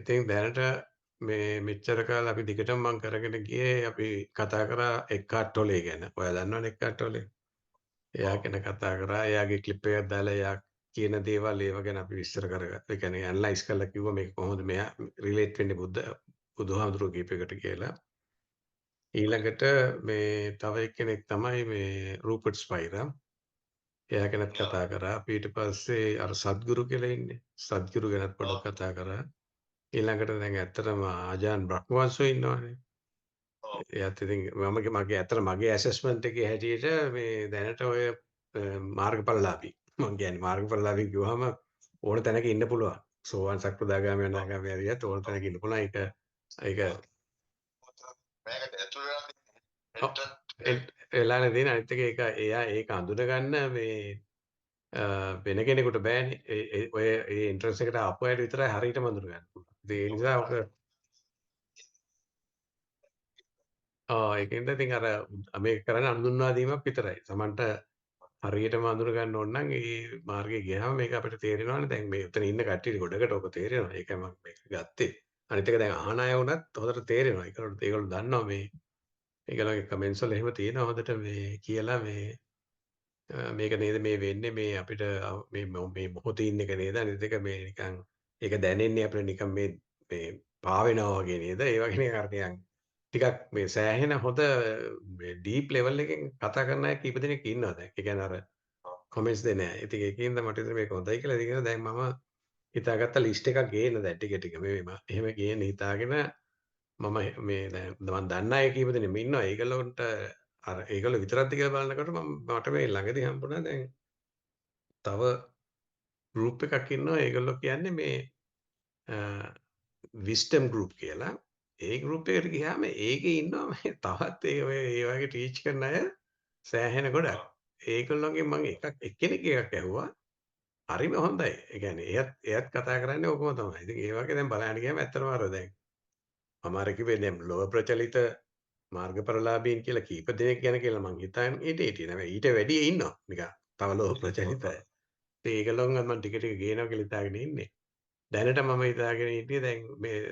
ඉතින් දැනට මේ මෙච්චර කාලෙ අපි දිගටම මම කරගෙන ගියේ අපි කතා කරා එක්කාට්ටොලේ ගැන. ඔයා දන්නවනේ එක්කාට්ටොලේ? එයා ගැන කතා කරා. එයාගේ ක්ලිප් එකක් දාලා එයා කියන දේවල් ඒව ගැන අපි විස්තර කරගත්තා. ඒ කියන්නේ ඇනලයිස් කරලා කිව්වා මේක කොහොමද මෙයා රිලේට් වෙන්නේ බුදුහාමුදුරුවෝ කියපේකට කියලා. ඊළඟට මේ තව එක්කෙනෙක් තමයි මේ රූපර්ට් ස්පයිරා. එයා ගැනත් කතා කරා. අපි ඊට පස්සේ අර සද්ගුරු කියලා ඉන්නේ. සද්ගුරු ගැනත් පොඩ්ඩක් කතා කරා. ඊළඟට දැන් ඇත්තටම ආජාන් බ්‍රහ්මවංශෝ ඉන්නවනේ. එයාත් ඉතින් මගේ ඇත්තට මගේ ඇසෙස්මන්ට් එකේ හැටියට මේ දැනට ඔය මාර්ගඵලලාභී. මම කියන්නේ මාර්ගඵලලාභී කිව්වහම ඕන තැනක ඉන්න පුළුවන්. සෝවාන් සක්‍රදාගාමී අනාගාමී හරියට ඕන තැනක ඉන්න පුළුවන්. ඒක වෙලානේ තියෙන අනිත් එක ඒක එයා ඒක අඳුනගන්න මේ වෙන කෙනෙකුට බෑනේ. ඔය ඒ එන්ට්‍රන්ස් එකට ආපු අයට විතරයි හරියටම අඳුනගන්න පුළුවන්. ඒ නිසා ඔක ඒකෙන්ද ඉතින් අර මේක කරන්නේ අඳුන්වා දීමක් විතරයි. Tamanට හරියටම අඳුන ගන්න ඕන නම් ඒ මාර්ගේ ගියාම මේක අපිට තේරෙනවානේ. දැන් මේ උතන ඉන්න කට්ටියට ගොඩකට ඔක තේරෙනවා. ඒකයි මම මේක ගත්තේ. අනිත් එක දැන් අහන අය වුණත් හොඳට තේරෙනවා. ඒගොල්ලෝ දන්නවා මේ ඒගොල්ලෝගේ කමෙන්ට්ස් වල එහෙම තියෙනවා හොඳට මේ කියලා මේ මේක නේද මේ වෙන්නේ මේ අපිට මේ මොහොතේ ඉන්න එක නේද? අනිත් එක මේ නිකන් ඒක දැනෙන්නේ අපිට නිකන් මේ පාවෙනවා වගේ නේද? ඒ වගේ නිකන් අර නිකන් ටිකක් මේ සෑහෙන හොඳ මේ ඩීප් ලෙවල් එකෙන් කතා කරන අය කීප දෙනෙක් ඉන්නවා දැන්. ඒ කියන්නේ අර කමෙන්ට්ස් දෙන අය. ඉතින් ඒකින්ද මට හිතෙනවා මේක හොඳයි කියලා. ඉතින් දැන් මම හිතාගත්ත ලිස්ට් එකක් ගේන්න දැන් ටික මේ එහෙම ගේන්න හිතාගෙන මම මේ දැන් මම දන්න අය කීප දෙනෙක් ඉන්නවා. ඒගොල්ලන්ට අර ඒගොල්ලෝ විතරක්ද කියලා බලනකොට මට මේ ළඟදී හම්බුණා දැන් තව ගෲප් එකක් ඉන්නවා. ඒගොල්ලෝ කියන්නේ මේ විස්ඩම් ගෲප් කියලා. ඒ ගෲප් එකට ගියාම ඒකේ ඉන්නවා මේ තවත් ඒ වගේ ටීච් කරන අය සෑහෙන ගොඩක්. ඒගොල්ලෝගෙන් මම එක්කෙනෙක් එකක් ඇහුවා. හරිම හොඳයි. ඒ කියන්නේ එයත් කතා කරන්නේ ඕකම තමයි. ඉතින් ඒ වගේ දැන් බලන්න ගියාම ඇත්තටම අර දැන් මම අර කිව්වේ දැන් ලෝක ප්‍රචලිත මාර්ගඵලලාභීන් කියලා කීප දෙනෙක් ගැන කියලා මං හිතන්නේ නෙවෙයි ඊට වැඩිය ඉන්නවා. නිකන් තව ලෝක ප්‍රචලිත අය. ඉතින් ඒගොල්ලොන්ව මම ටික ටික ගේනවා කියලා හිතාගෙන ඉන්නේ. දැනට මම හිතාගෙන හිටියේ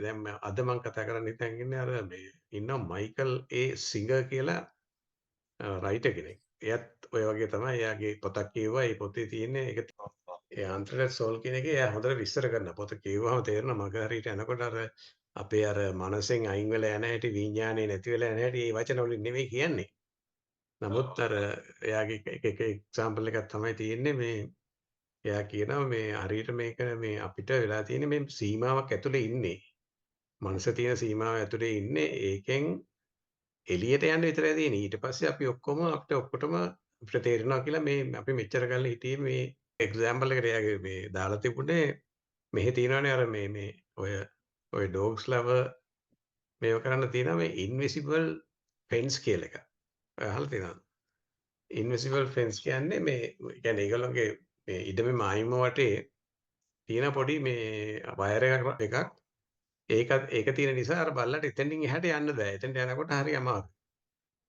දැන් අද මම කතා කරන්න හිතන් ඉන්නේ අර මේ ඉන්නවා මයිකල් සිංගර් කියලා රයිටර් කෙනෙක්. එයත් ඔය වගේ තමයි. එයාගේ පොතක් කිව්වා. ඒ පොතේ තියෙන්නේ ඒක ඒ අන්තර්ගත සෝල් කියන එකේ එයා හොඳට විස්තර කරනවා. පොත කියවුවම තේරෙනවා මග හරියට යනකොට අර අපේ අර මනසෙන් අයින් වෙලා යන හැටි විඥානේ නැති වෙලා යන හැටි මේ වචන වලින් නෙමෙයි කියන්නේ. නමුත් අර එයාගේ එක එක්සැම්පල් එකක් තමයි තියෙන්නේ මේ එයා කියනවා මේ හරියට මේක මේ අපිට වෙලා තියෙන්නේ මේ සීමාවක් ඇතුලේ ඉන්නේ. මනස තියෙන සීමාව ඇතුලේ ඉන්නේ. ඒකෙන් එළියට යන්න විතරයි තියෙන්නේ. ඊට පස්සේ අපි අපිට ඔක්කොටම අපිට තේරෙනවා කියලා මේ අපි මෙච්චර කල් හිටියේ මේ එක්සැම්පල් එකට එයාගේ මේ දාලා තිබුණේ මෙහි තියෙනවානේ අර මේ ඔය ඩොග්ස්ලව මේව කරන්න තියෙනවා මේ ඉන්විසිබල් ෆෙන්ස් කියලා එකක්. ඔය අහලා තියෙනවද? ඉන්විසිබල් ෆෙන්ස් කියන්නේ මේ කියන්නේ ඒගොල්ලෝගේ මේ ඉඩමේ මායිම වටේ තියෙන පොඩි මේ වයර් එකක් ඒක තියෙන නිසා අර බල්ලට එතනින් එහාට යන්න බෑ. එතනට යනකොට හරි අමාරුයි.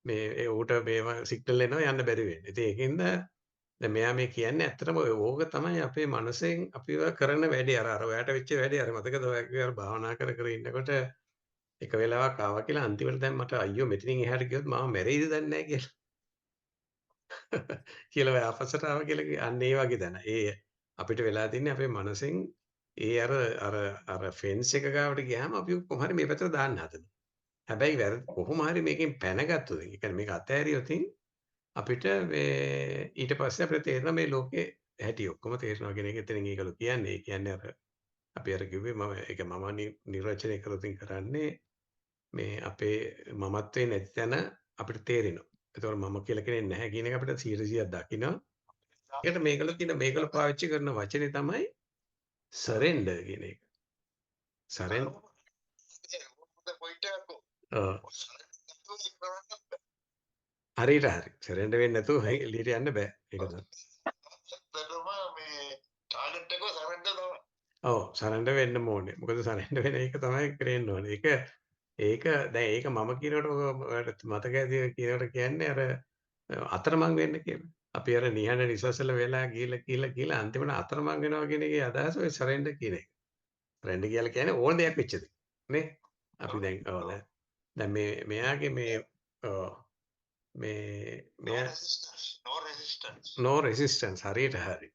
මේ ඌට මේව සිග්නල් එනවා යන්න බැරි වෙන්නේ. ඉතින් ඒකින්ද දැන් මෙයා මේ කියන්නේ ඇත්තටම ඕක තමයි අපේ මනසෙන් අපිව කරන වැඩේ. අර ඔයාට වෙච්ච වැඩේ. අර මතකද ඔයා භාවනා කර ඉන්නකොට එක වෙලාවක් ආවා කියලා අන්තිමට දැන් මට අයියෝ මෙතනින් එහාට ගියොත් මම මැරෙයිද දන්නේ නැහැ කියලා. කියලා ඔය ආපස්සට ආවා කියලා අන්න ඒ වගේ දැන. අපිට වෙලා තින්නේ අපේ මනසෙන් අර ෆෙන්ස් එක ගාවට ගියාම අපි කොහොම හරි මේ පැත්තට දාන්න හදනවා. හැබැයි කොහොම හරි මේකෙන් පැනගත්තොත් ඒ කියන්නේ මේක අතෑරියොත් අපිට මේ ඊට පස්සේ අපිට තේරෙනවා මේ ලෝකේ හැටි ඔක්කොම තේරෙනවා කියන එක එතනින් ඒගොල්ලෝ කියන්නේ. ඒ කියන්නේ අර අපි අර කිව්වේ මම නිර්වචනය කරන්නේ මේ අපේ මමත්වේ නැති තැන අපිට තේරෙනවා. ඒතකොට මම කියලා කෙනෙක් නැහැ කියන එක අපිට 100% දකිනවා. ඒකට මේගොල්ලෝ පාවිච්චි කරන වචනේ තමයි සරෙන්ඩර් කියන එක. සරෙන්ඩර්. හරියට හරි. සරෙන්ඩර් වෙන්නේ නැතුව එළියට යන්න බෑ. ඒක තමයි. ඔව් සරෙන්ඩර් වෙන්න ඕනේ. මොකද සරෙන්ඩර් වෙන එක තමයි කරන්න ඕනේ. ඒක දැන් ඒක මම කියනකොට ඔයාලට මතක ඇති කියනකොට කියන්නේ අර අතරමං වෙන්න කියලා. අපි අර නිහඬ නිසසල වෙලා ගිහලා අන්තිමට අතරමං වෙනවා කියන එකේ අදහස ඔය සරෙන්ඩර් කියන එක. ෆ්‍රෙන්ඩ් කියලා කියන්නේ ඕන දෙයක් වෙච්චද නේ අපි දැන් දැන් මෙයාගේ මේ no resistance හරියට හරි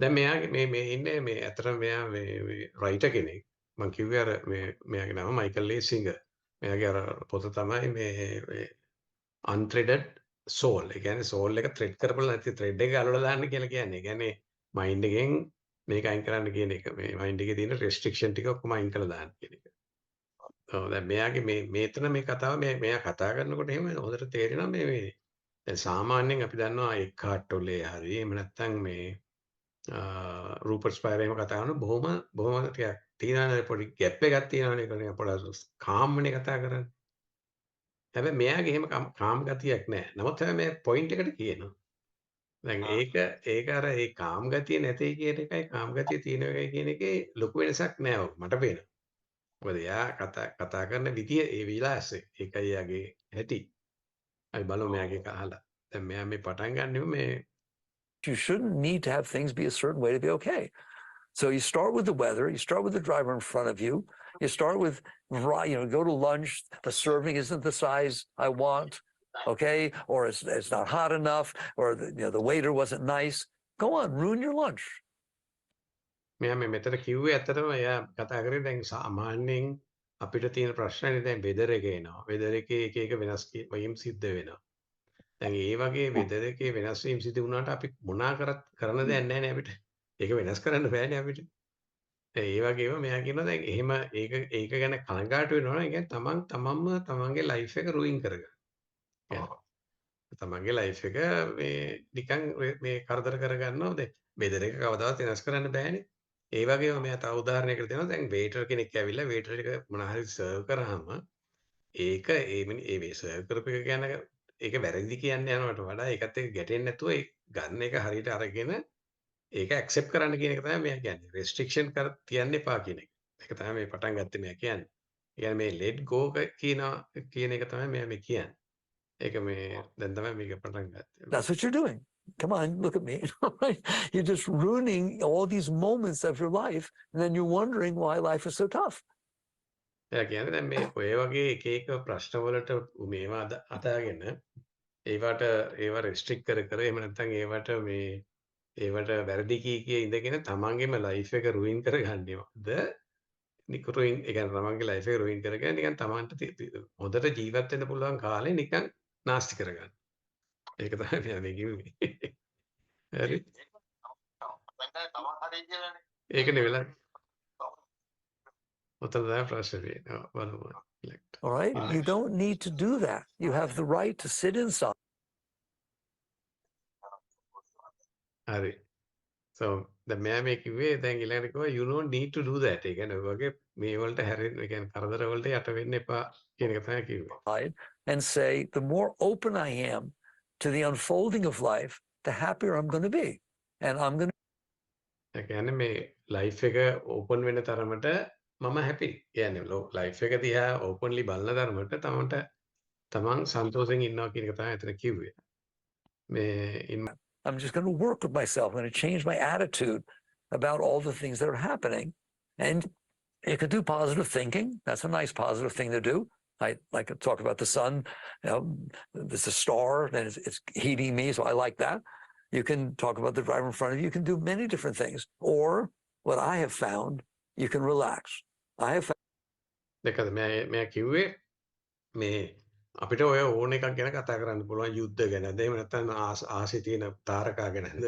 දැන් මෙයාගේ මේ ඉන්නේ මේ අතරම මෙයා මේ රයිටර් කෙනෙක් මම කිව්වේ අර මෙයාගේ නම මයිකල් ලේසිංගර් මෙයාගේ අර පොත තමයි මේ unthreaded soul ඒ කියන්නේ soul එක thread කරපළ නැති thread එක ගලවලා දාන්න කියලා කියන්නේ. ඒ කියන්නේ mind එකෙන් මේක අයින් කරන්න කියන එක. මේ mind එකේ තියෙන restriction ටික ඔක්කොම අයින් කරලා දාන්න කියන එක. ඔව් දැන් මෙයාගේ මේතන මේ කතාව මෙයා කතා කරනකොට එහෙම හොඳට තේරෙනවා මේ දැන් සාමාන්‍යයෙන් අපි දන්නවා එක්කාට් ටොලේ හරි එහෙම නැත්නම් මේ රූපර්ට් ස්පයර් එහෙම කතා කරන බොහොම ටිකක් තියෙනවානේ පොඩි ગેප් එකක් තියෙනවානේ ඒක නිකන් පොඩ්ඩක් කාම්මනේ කතා කරන්නේ. හැබැයි මෙයාගේ එහෙම කාම් ගතියක් නැහැ. නමුත් හැබැයි මේ පොයින්ට් එකට කියනවා. දැන් ඒක අර ඒ කාම් ගතිය නැtei කියන එකයි කාම් ගතිය තියෙන එකයි කියන එකේ ලොකු වෙනසක් නැහැ මට පේනවා. මොකද එයා කතා කරන විදිය ඒ විලාසය ඒකයි යාගේ ඇති. අපි බලමු මෙයාගේ අහලා. දැන් මෙයා මේ පටන් ගන්නෙම මේ You shouldn't need to have things be a certain way to be okay. So you start with the weather, you start with the driver in front of you, you start with, go to lunch, the serving isn't the size I want, okay? Or it's not hot enough, or the waiter wasn't nice. Go on, ruin your lunch. මෙයා මෙතන කිව්වේ ඇත්තටම එයා කතා කරේ දැන් සාමාන්‍යයෙන් අපිට තියෙන ප්‍රශ්නනේ දැන් වෙදර් එක එනවා. වෙදර් එකේ එක වෙනස් වීම් සිද්ධ වෙනවා. දැන් ඒ වගේ වෙදර් එකේ වෙනස් වීම් සිදු වුණාට අපි මොනා කරන්න දෙයක් නැහැ නේ අපිට. ඒක වෙනස් කරන්න බෑනේ අපිට. ඒ වගේම මෙයා කියනවා දැන් එහෙම ඒක ගැන කනගාටු වෙනවා නම් ඒ කියන්නේ තමන්ම තමන්ගේ ලයිෆ් එක රුයින් කරගන්න. තමන්ගේ ලයිෆ් එක මේ නිකන් මේ කරදර කරගන්නවා. දැන් වෙදර් එක කවදාවත් වෙනස් කරන්න බෑනේ. ඒ වගේම මෙයා තව උදාහරණයකට දෙනවා දැන් වේටර් කෙනෙක් ඇවිල්ලා වේටර් එක මොනවා හරි සර්ව් කරාම ඒක ඒ සර්ව් කරපු එක ගැන ඒක වැරදි කියන්න යනවට වඩා ඒකත් එක්ක ගැටෙන්නේ නැතුව ඒ ගන්න එක හරියට අරගෙන ඒක ඇක්සෙප්ට් කරන්න කියන එක තමයි මෙයා කියන්නේ. රෙස්ට්‍රික්ෂන් තියන්න එපා කියන එක. ඒක තමයි මේ පටන් ගත්තේ මෙයා කියන්නේ. ඒ කියන්නේ මේ let go කියන එක තමයි මෙයා මේ කියන්නේ. ඒක මේ දැන් තමයි මේක පටන් ගත්තේ. That's what you're doing. Come on, look at me. You're just ruining all these moments of your life, and then you're wondering why life is so tough. එයා කියන්නේ දැන් මේ ඔය වගේ එක ප්‍රශ්න වලට මේවා අදාගෙන ඒවා රෙස්ට්‍රික්ට් කර එහෙම නැත්නම් ඒවට වැරදි කී ඉඳගෙන තමන්ගේම ලයිෆ් එක රුයින් කරගන්නේවද? රුයින් ඒ කියන්නේ තමන්ගේ ලයිෆ් එක රුයින් කරගෙන නිකන් තමන්ට හොඳට ජීවත් වෙන්න පුළුවන් කාලේ නිකන් නාස්ති කරගන්න. ඒක තමයි මෙයා මේ කිව්වේ. හරි. ඒකනේ වෙලා. ඔතන තමයි ප්‍රශ්නේ. බලමු. All right? You don't need to do that. You have the right to sit inside. හරි. So දැන් මෙයා මේ කිව්වේ දැන් ඊළඟට කිව්වා you don't need to do that. ඒ කියන්නේ ඔය වගේ මේ වලට හැරෙන්න ඒ කියන්නේ කරදර වලට යට වෙන්න එපා කියන එක තමයි කිව්වේ. And say the more open I am to the unfolding of life, the happier I'm going to be. And I'm going to ඒ කියන්නේ මේ ලයිෆ් එක ඕපන් වෙන තරමට මම හැපි. කියන්නේ ලයිෆ් එක දිහා ඕපන්ලි බලන තරමට තමන් සන්තෝෂෙන් ඉන්නවා කියන එක තමයි එතන කිව්වේ. I'm just going to work with myself. I'm going to change my attitude about all the things that are happening. And you could do positive thinking. That's a nice positive thing to do. I like to talk about the sun. There's a star and it's heating me, so I like that. You can talk about the driver in front of you. You can do many different things. Or what I have found, you can relax. I have found. දෙකද මම කිව්වේ මේ අපිට ඔය ඕන එකක් ගැන කතා කරන්න පුළුවන් යුද්ධ ගැනද එහෙම නැත්නම් ආසි තියෙන තාරකා ගැනද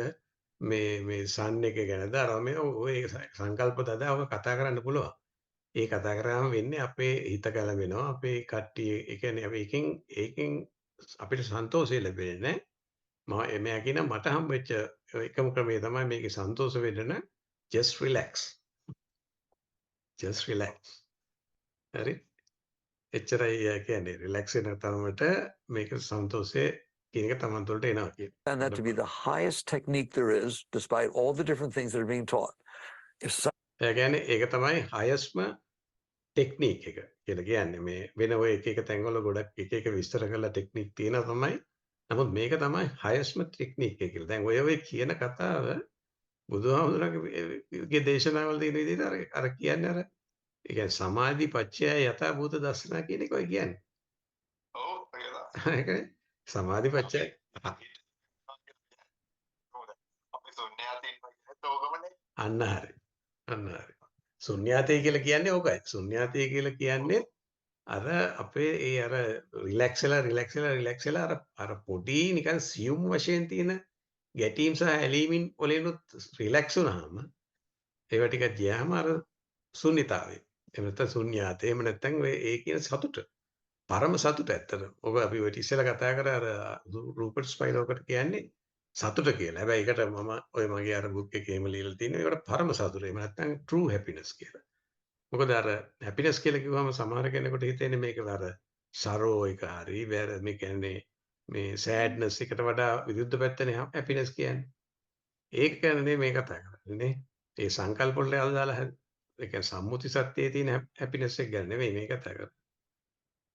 මේ සන් එක ගැනද අර මේ ඔය සංකල්ප දදාව කතා කරන්න පුළුවන්. ඒ කතා කරාම වෙන්නේ අපේ හිත කලවෙනවා අපේ කට්ටිය ඒ කියන්නේ අපි ඒකෙන් අපිට සන්තෝෂය ලැබෙන්නේ නැහැ. මෙයා කියන මට හම්බෙච්ච එකම ක්‍රමය තමයි මේකේ සන්තෝෂ වෙන්න just relax. හරි. එච්චරයි කියන්නේ රිලැක්ස් වෙන තරමට මේක සන්තෝෂයේ කියන එක තමන් තුළට එනවා කියන. And that to be the highest technique there is, despite all the different things that are being taught. ඒ කියන්නේ ඒක තමයි highestම ටෙක්නික් එක කියලා කියන්නේ මේ වෙන ඔය එක තැන්වල ගොඩක් එක විස්තර කරලා ටෙක්නික් තියෙනවා තමයි. නමුත් මේක තමයි highestම ටෙක්නික් එක කියලා. දැන් ඔය කියන කතාව බුදුහාමුදුරන්ගේ දේශනාවල තියෙන විදිහට අර කියන්නේ අර ඒ කියන්නේ සමාධි පච්චය යථා භූත දර්ශනා කියන එක ඔය කියන්නේ. ඔව් ඒකනේ. සමාධි පච්චය අන්න හරි. අන්න හරි. ශුන්‍යාතය කියලා කියන්නේ ඕකයි. ශුන්‍යාතය කියලා කියන්නේ අර අපේ ඒ අර රිලැක්ස් වෙලා අර පොඩි නිකන් සියුම් වශයෙන් තියෙන ගැටීම් සහ ඇලීමින් වලිනුත් රිලැක්ස් වුණාම ඒවා ටිකක් ගියාම අර ශුන්‍යතාවය. එහෙම නැත්නම් ශුන්‍යාතය. එහෙම නැත්නම් ඔය ඒ කියන සතුට. පරම සතුට ඇත්තට. ඔබ අපි ඔය ඉස්සෙල්ලා කතා කර අර රූපර්ට් ස්පයිනෝකට කියන්නේ සතුට කියලා. හැබැයි ඒකට මම ඔය මගේ අර බුක් එකේ එහෙම ලියලා තියෙනවා. ඒකට පරම සතුට. එහෙම නැත්නම් true happiness කියලා. මොකද අර හැපිනස් කියලා කිව්වම සමහර කෙනෙකුට හිතෙන්නේ මේක අර සරෝ එක හරි වැර මේ කියන්නේ මේ සෑඩ්නස් එකට වඩා විරුද්ධ පැත්තනේ හැපිනස් කියන්නේ. ඒක කියන්නේ මේ කතා කරන්නේ නේ. ඒ සංකල්ප වල අදාළ ඒ කියන්නේ සම්මුති සත්‍යයේ තියෙන හැපිනස් එක ගැන නෙවෙයි මේ කතා කරන්නේ.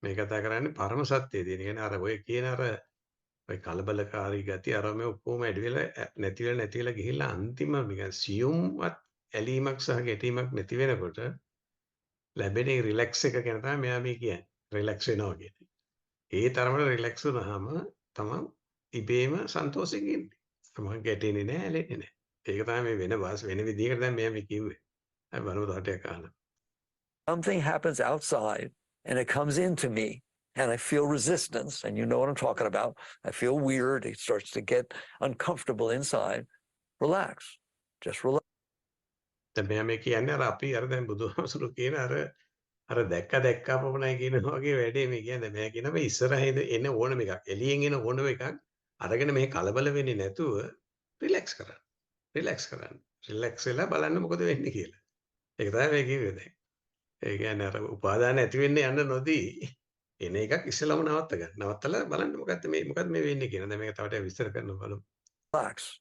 මේ කතා කරන්නේ පරම සත්‍යයේ තියෙන. කියන්නේ අර ඔය කියන අර ඔය කලබලකාරී ගතිය අර මේ ඔක්කොම ඇඩි වෙලා නැති වෙලා ගිහිල්ලා අන්තිම නිකන් සියුම්වත් ඇලීමක් සහ ගැටීමක් නැති වෙනකොට ලැබෙන රිලැක්ස් එක ගැන තමයි මෙයා මේ කියන්නේ. රිලැක්ස් වෙනවා කියන්නේ. ඒ තරමට රිලැක්ස් වුණාම තමන් ඉබේම සන්තෝෂයෙන් ඉන්නේ. තමන් ගැටෙන්නේ නැහැ, ඇලෙන්නේ නැහැ. ඒක තමයි මේ වෙන විදිහකට දැන් මෙයා මේ කිව්වේ. අපි බලමු තව ටිකක් අහලා. Something happens outside and it comes into me and I feel resistance, and you know what I'm talking about. I feel weird. It starts to get uncomfortable inside. Relax. Just relax. දැන් මෙයා මේ කියන්නේ අර අපි අර දැන් බුදුහාමුදුරු කියන අර දැක්කා පමණයි කියන වගේ වැඩේ මේ කියන්නේ. මෙයා කියන මේ ඉස්සරහින් එන ඕනම එකක්, එළියෙන් එන ඕනම එකක් අරගෙන මේ කලබල වෙන්නේ නැතුව රිලැක්ස් කරන්න. රිලැක්ස් කරන්න. රිලැක්ස් වෙලා බලන්න මොකද වෙන්නේ කියලා. ඒක තමයි මේ කිව්වේ දැන්. ඒ කියන්නේ අර උපාදාන ඇති වෙන්නේ යන්න නොදී එන එකක් ඉස්සෙල්ලාම නවත්ත ගන්න. නවත්තලා බලන්න මොකද්ද මේ වෙන්නේ කියලා. දැන් මේක තව ටිකක් විස්තර කරන්න බලමු. Relax.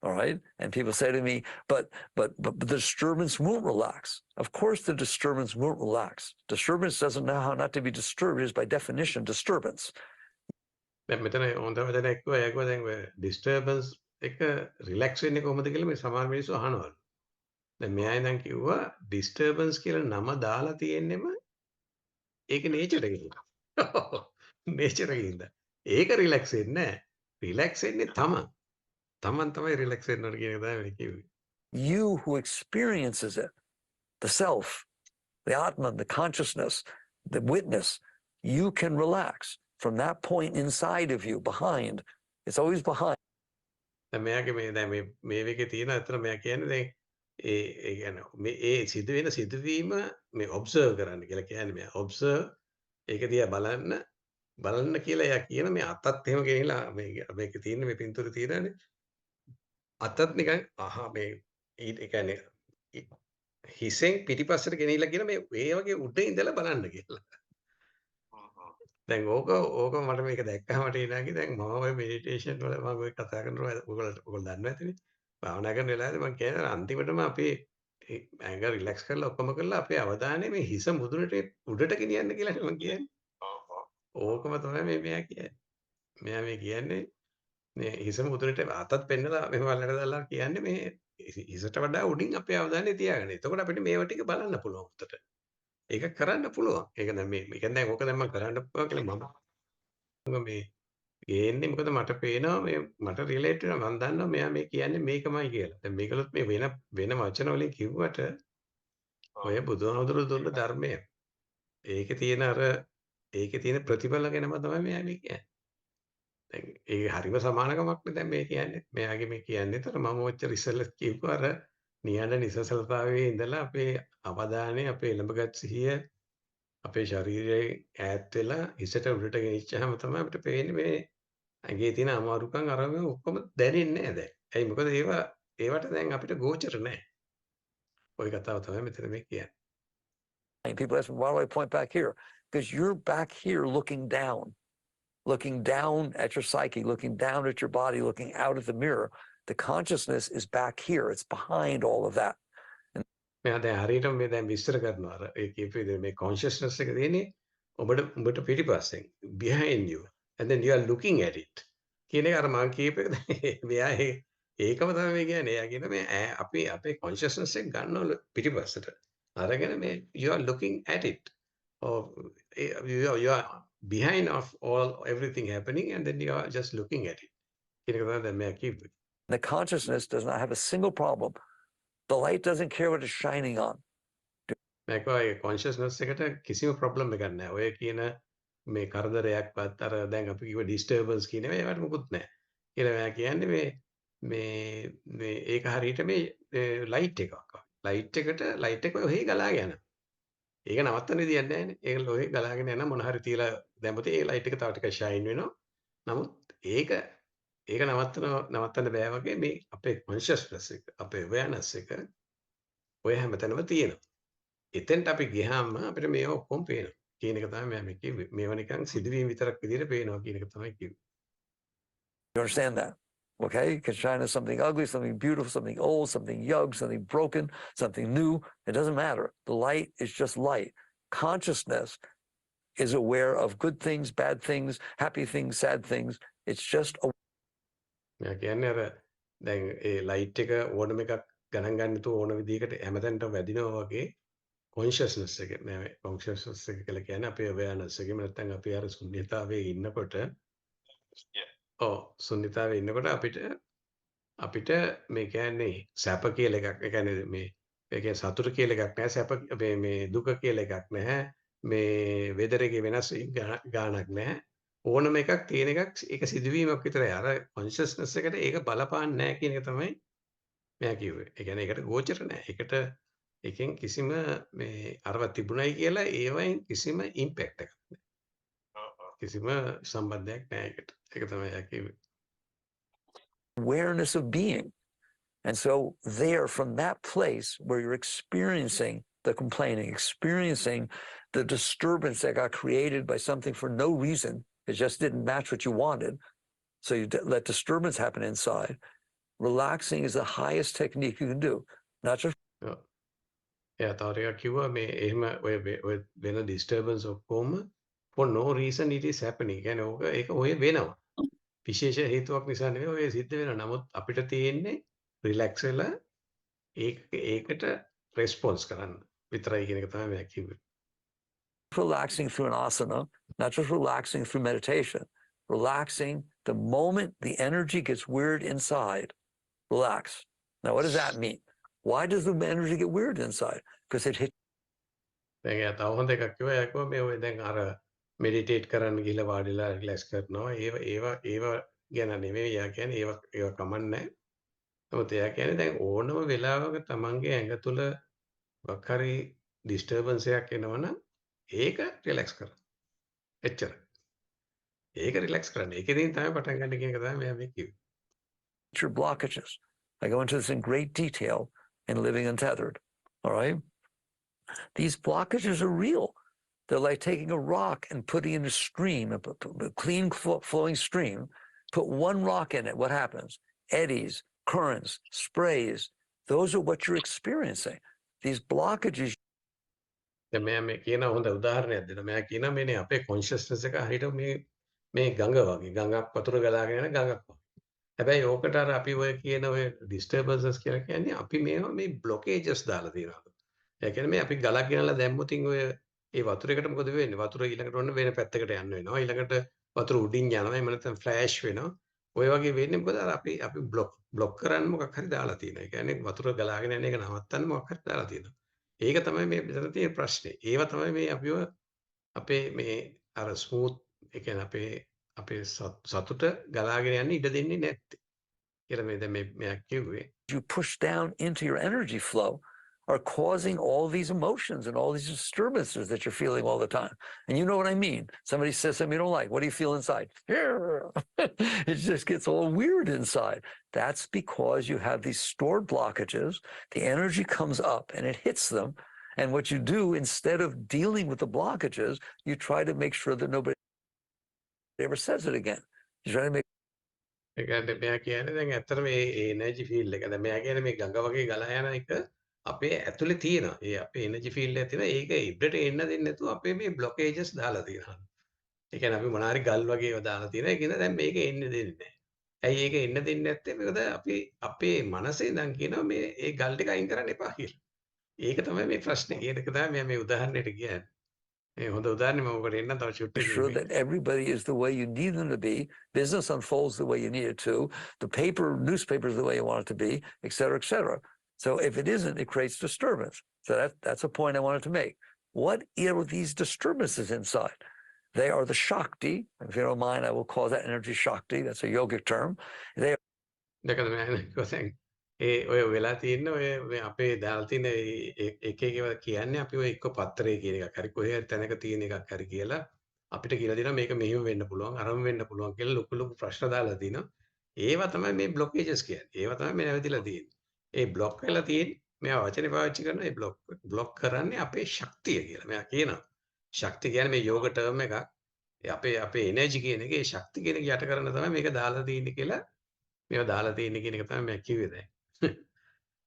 All right. And people say to me, but the disturbance won't relax. Of course, the disturbance won't relax. Disturbance doesn't know how not to be disturbed, is by definition disturbance. දැන් මෙතන හොඳ වචනයක් කිව්වා. ඒක දැන් ඔය disturbance එක relax වෙන්නේ කොහොමද කියලා මේ සමහර මිනිස්සු අහනවලු. දැන් මෙයා ඉඳන් කිව්වා ඩිස්ටර්බන්ස් කියලා නම දාලා තියෙන්නෙම ඒක නේචර් එකකින්. නේචර් එකකින්ද. ඒක රිලැක්ස් වෙන්නේ නැහැ. රිලැක්ස් වෙන්නේ තමන්. තමන් තමයි රිලැක්ස් වෙන්න ඕන කියන එක තමයි කිව්වේ. You who experiences it, the self, the Atman, the consciousness, the witness, you can relax from that point inside of you, behind. It's always behind. දැන් මෙයාගේ මේ එකේ තියෙන අතර මෙයා කියන්නේ දැන් ඒ කියන්නේ මේ ඒ සිදුවෙන සිදුවීම මේ ඔබ්සර්ව් කරන්න කියලා කියන්නේ මෙයා ඔබ්සර්ව් ඒක දිහා බලන්න කියලා එයා කියන මේ අතත් එහෙම ගෙනිලා මේකේ තියෙන මේ පින්තූරේ තියෙනනේ අතත් නිකන් මේ ඒ කියන්නේ හිසෙන් පිටිපස්සට ගෙනිලා කියන මේ ඒ වගේ උඩ ඉඳලා බලන්න කියලා. දැන් ඕක මට මේක දැක්කම මට එනවාගේ දැන් මම ඔය මෙඩිටේෂන් වල මම ඔය කතා කරනවා ඔයගොල්ලෝ දන්නවා ඇතිනේ. භාවනා කරන වෙලාවේදී මම කියන්නේ අන්තිමටම අපේ ඇඟ රිලැක්ස් කරලා ඔක්කොම කරලා අපේ අවධානය මේ හිස මුදුනට උඩට ගෙනියන්න කියලානේ මම කියන්නේ. ඕකම තමයි මෙයා කියන්නේ. මෙයා මේ කියන්නේ මේ හිස මුදුනට අතත් පෙන්නලා මෙහෙම වලට දාලා කියන්නේ මේ හිසට වඩා උඩින් අපේ අවධානය තියාගන්න. එතකොට අපිට මේව ටික බලන්න පුළුවන් උඩට. ඒක කරන්න පුළුවන්. ඒක දැන් මේ කියන්නේ ඕක දැන් මම කරන්න පුළුවන් කියලා මම මේ ගේන්නේ මොකද මට පේනවා මේ මට රිලේට් වෙනවා මම දන්නවා මෙයා මේ කියන්නේ මේකමයි කියලා. දැන් මේකලොත් මේ වෙන වචන වලින් කිව්වට ඔය බුදුහාමුදුරු දුන්න ධර්මය. ඒකේ තියෙන ප්‍රතිඵල ගැනම තමයි මෙයා මේ කියන්නේ. දැන් ඒක හරිම සමානකමක් නේ දැන් මේ කියන්නේ. මෙයාගේ මේ කියන්නේ. ඒතර මම ඔච්චර ඉස්සෙල්ලා කිව්වා අර නිහඬ නිසසලතාවයේ ඉඳලා අපේ අවධානය අපේ ළඹගත් සිහිය අපේ ශරීරයේ ඈත් වෙලා හිසට උඩට ගෙනිච්චාම තමයි අපිට පේන්නේ මේ ඇඟේ තියෙන අමාරුකම් අරම ඔක්කොම දැනෙන්නේ නැහැ දැන්. ඇයි මොකද ඒවට දැන් අපිට ගෝචර නැහැ. ওই කතාව තමයි මෙතන මේ කියන්නේ. People ask me, why do I point back here? Because you're back here looking down at your psyche, looking down at your body, looking out at the mirror. The consciousness is back here. It's behind all of that. මෙයා දැන් හරියටම මේ දැන් විස්තර කරනවා අර ඒ කියපේ මේ consciousness එක තියෙන්නේ උඹට පිටිපස්සෙන් behind you and then you are looking at it කියන එක අර මම කියපේක මෙයා ඒකම තමයි මේ කියන්නේ. එයා කියන මේ අපේ කොන්ෂස්නස් එක ගන්නවලු පිටිපස්සට. අරගෙන මේ you are looking at it. Or you are behind of all everything happening and then you are just looking at it. කියන එක තමයි දැන් මෙයා කිව්වේ. The consciousness does not have a single problem. The light doesn't care what it's shining on. මම කිව්වා ඒ consciousness එකට කිසිම ප්‍රොබ්ලම් එකක් නැහැ. ඔය කියන මේ කරදරයක්වත් අර දැන් අපි කිව්ව ඩිස්ටර්බන්ස් කියන ඒවාට මොකුත් නැහැ. කියලා මෙයා කියන්නේ මේ ඒක හරියට මේ ලයිට් එකක් වගේ. ලයිට් එක ඔහේ ගලාගෙන යනවා. ඒක නවත්තන්න විදියක් නැහැනේ. ඒක ඔහේ ගලාගෙන යන මොන හරි තියලා දැම්මොත් ඒ ලයිට් එක තව ටිකක් ෂයින් වෙනවා. නමුත් ඒක නවත්තන්න බෑ වගේ මේ අපේ කොන්ෂස්නස් එක, අපේ අවේර්නස් එක ඔය හැමතැනම තියෙනවා. එතෙන්ට අපි ගියාම අපිට මේවා ඔක්කොම පේනවා. කියන එක තමයි මම කිව්වේ. මේවා නිකන් සිදුවීම් විතරක් විදිහට පේනවා කියන එක තමයි කිව්වේ. You understand that? Okay? You can shine as something ugly, something beautiful, something old, something young, something broken, something new. It doesn't matter. The light is just light. Consciousness is aware of good things, bad things, happy things, sad things. It's just a මම කියන්නේ අර දැන් ඒ light එක ඕනම එකක් ගණන් ගන්න නැතුව ඕන විදිහකට හැමතැනටම වැඩිනවා වගේ කොන්ෂස්නස් එක නෑ කොන්ෂස්නස් එක කියලා කියන්නේ අපේ අවේර්නස් එක. එහෙම නැත්නම් අපි අර ශුන්‍යතාවයේ ඉන්නකොට ශුන්‍යතාවයේ ඉන්නකොට අපිට මේ කියන්නේ සැප කියලා එකක්. ඒ කියන්නේ ඒ කියන්නේ සතුට කියලා එකක් නැහැ. සැප මේ දුක කියලා එකක් නැහැ. මේ වෙදර් එකේ වෙනස් ගාණක් නැහැ. ඕනම එකක් තියෙන එකක් ඒක සිදුවීමක් විතරයි. අර කොන්ෂස්නස් එකට ඒක බලපාන්නේ නැහැ කියන එක තමයි මෙයා කිව්වේ. ඒ කියන්නේ ඒකට ගෝචර නැහැ. එකෙන් කිසිම මේ අරව තිබුණයි කියලා ඒවයින් කිසිම ඉම්පැක්ට් එකක් නැහැ. කිසිම සම්බන්ධයක් නැහැ ඒකට. ඒක තමයි එයා කිව්වේ. awareness of being. And so there, from that place where you're experiencing the complaining, experiencing the disturbance that got created by something for no reason, it just didn't match what you wanted. So you let disturbance happen inside. Relaxing is the highest technique you can do. Not just එයා තව ටිකක් කිව්වා මේ එහෙම ඔය වෙන disturbance ඔක්කොම for no reason it is happening. කියන්නේ ඒක ඔය වෙනවා. විශේෂ හේතුවක් නිසා නෙවෙයි ඔය සිද්ධ වෙනවා. නමුත් අපිට තියෙන්නේ රිලැක්ස් වෙලා ඒකට රෙස්පොන්ස් කරන්න විතරයි කියන එක තමයි මම කිව්වේ. relaxing through an asana, not just relaxing through meditation, relaxing the moment the energy gets weird inside, relax. Now, what does that mean? Why does the energy get weird inside? Because it hits දැන් එයා තව හොඳ එකක් කිව්වා. එයා කිව්වා මේ ඔය දැන් අර මෙඩිටේට් කරන්න ගිහලා වාඩිලා රිලැක්ස් කරනවා. ඒව ගැන නෙමෙයි එයා කියන්නේ ඒව කමන්නේ. නමුත් එයා කියන්නේ දැන් ඕනම වෙලාවක තමන්ගේ ඇඟ තුල මොකක් හරි ඩිස්ටර්බන්ස් එකක් එනවනම් ඒක රිලැක්ස් කරන්න. එච්චරයි. ඒක රිලැක්ස් කරන්න. ඒකෙන් තමයි පටන් ගන්න කියන එක තමයි මම මේ කිව්වේ. your blockages. I go into this in great detail in Living Untethered. All right. These blockages are real. They're like taking a rock and putting in a stream, a clean flowing stream. Put one rock in it. What happens? Eddies, currents, sprays. Those are what you're experiencing. These blockages. දැන් මෙයා මේ කියන හොඳ උදාහරණයක් දෙනවා. මෙයා කියනවා මේනේ අපේ කොන්ෂස්නස් එක හරියට මේ ගඟ වගේ. ගඟක් වතුර ගලාගෙන යන ගඟක් වගේ. හැබැයි ඕකට අර අපි ඔය කියන ඔය ඩිස්ටර්බන්සස් කියලා කියන්නේ අපි මේවා මේ බ්ලොකේජස් දාලා තියෙනවා. ඒ කියන්නේ මේ අපි ගලක් ගෙනලා දැම්මොතින් ඔය ඒ වතුර එකට මොකද වෙන්නේ? වතුර ඊළඟට ඔන්න වෙන පැත්තකට යන්න වෙනවා. ඊළඟට වතුර උඩින් යනවා. එහෙම නැත්නම් ෆ්ලෑෂ් වෙනවා. ඔය වගේ වෙන්නේ මොකද අර අපි බ්ලොක් කරන්න මොකක් හරි දාලා තියෙනවා. ඒ කියන්නේ වතුර ගලාගෙන යන එක නවත්තන්න මොකක් හරි දාලා තියෙනවා. ඒක තමයි මේ මෙතන තියෙන ප්‍රශ්නේ. ඒව තමයි මේ අපිව අපේ මේ අර ස්මූත් ඒ කියන්නේ අපේ සතුට ගලාගෙන යන්න ඉඩ දෙන්නේ නැත්තේ. කියලා මේ දැන් මෙයා කිව්වේ. You push down into your energy flow are causing all these emotions and all these disturbances that you're feeling all the time. And you know what I mean? Somebody says something you don't like. What do you feel inside? It just gets all weird inside. That's because you have these stored blockages. The energy comes up and it hits them. And what you do, instead of dealing with the blockages, you try to make sure that nobody ever says it again. You try to make ඒ කියන්නේ මෙයා කියන්නේ දැන් ඇත්තට මේ energy field එක. දැන් මෙයා කියන්නේ මේ ගඟ වගේ ගලා යන එක අපේ ඇතුලේ තියෙනවා. ඒ අපේ එනර්ජි ෆීල්ඩ් එකේ තියෙනවා. ඒක ඉබ්බට එන්න දෙන්නේ නැතුව අපේ මේ බ්ලොකේජස් දාලා තියෙනවා. ඒ කියන්නේ අපි මොනාරි ගල් වගේ ඒවා දාලා තියෙනවා. ඒකින්ද දැන් මේක එන්නේ දෙන්නේ නැහැ. ඇයි ඒක එන්න දෙන්නේ නැත්තේ? මොකද අපේ මනසේ ඉඳන් කියනවා මේ ඒ ගල් ටික අයින් කරන්න එපා කියලා. ඒක තමයි මේ ප්‍රශ්නේ. ඒක තමයි මම මේ උදාහරණයට කියන්නේ. මේ හොඳ උදාහරණයක් මම ඔබට එන්නම් තව චුට්ටකින් sure මේ. that everybody is the way you need them to be. Business unfolds the way you need it to. The newspaper is the way you want it to be, et cetera, et cetera. So if it isn't, it creates disturbance. So that's a point I wanted to make. What are these disturbances inside? They are the Shakti. If you don't mind, I will call that energy Shakti. That's a yogic term. They දැකලා මම කොහෙන් ඔය වෙලා තියෙන්නේ ඔය මේ අපේ දාලා තියෙන එක ඒවා කියන්නේ අපි ඔය එක්ක පත්‍රය කියන එකක් හරි කොහේ හරි තැනක තියෙන එකක් හරි කියලා අපිට කියලා දෙනවා මේක මෙහෙම වෙන්න පුළුවන් අරම වෙන්න පුළුවන් කියලා ලොකු ලොකු ප්‍රශ්න දාලා තිනවා. ඒවා තමයි මේ බ්ලොකේජස් කියන්නේ. ඒවා තමයි මේ නැවතිලා තියෙන්නේ. ඒ බ්ලොක් වෙලා තියෙන්නේ මෙයා වචනේ පාවිච්චි කරන ඒ බ්ලොක් කරන්නේ අපේ ශක්තිය කියලා. මෙයා කියනවා. ශක්තිය කියන්නේ මේ යෝග ටර්ම් එකක්. අපේ එනර්ජි කියන එකේ ශක්තිය කියන එක යට කරන්න තමයි මේක දාලා තියෙන්නේ කියලා මේවා දාලා තියෙන්නේ කියන එක තමයි මම කිව්වේ දැන්.